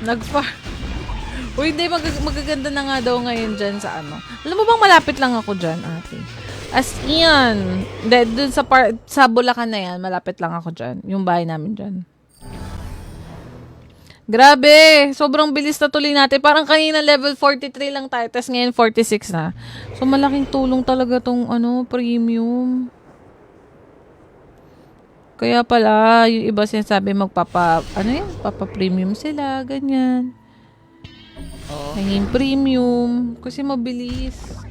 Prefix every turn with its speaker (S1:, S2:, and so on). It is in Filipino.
S1: Nag-farm. Uy, hindi. Magaganda na nga daw ngayon dyan sa ano. Alam mo bang malapit lang ako dyan, ate? As in. Dun sa Bulacan na yan, malapit lang ako dyan. Yung bahay namin dyan. Grabe! Sobrang bilis na tuloy natin. Parang kanina level 43 lang tayo, tapos ngayon 46 na. So, malaking tulong talaga tong premium. Kaya pala, yung iba sinasabi papa-premium sila, ganyan. Naging premium. Kasi mabilis.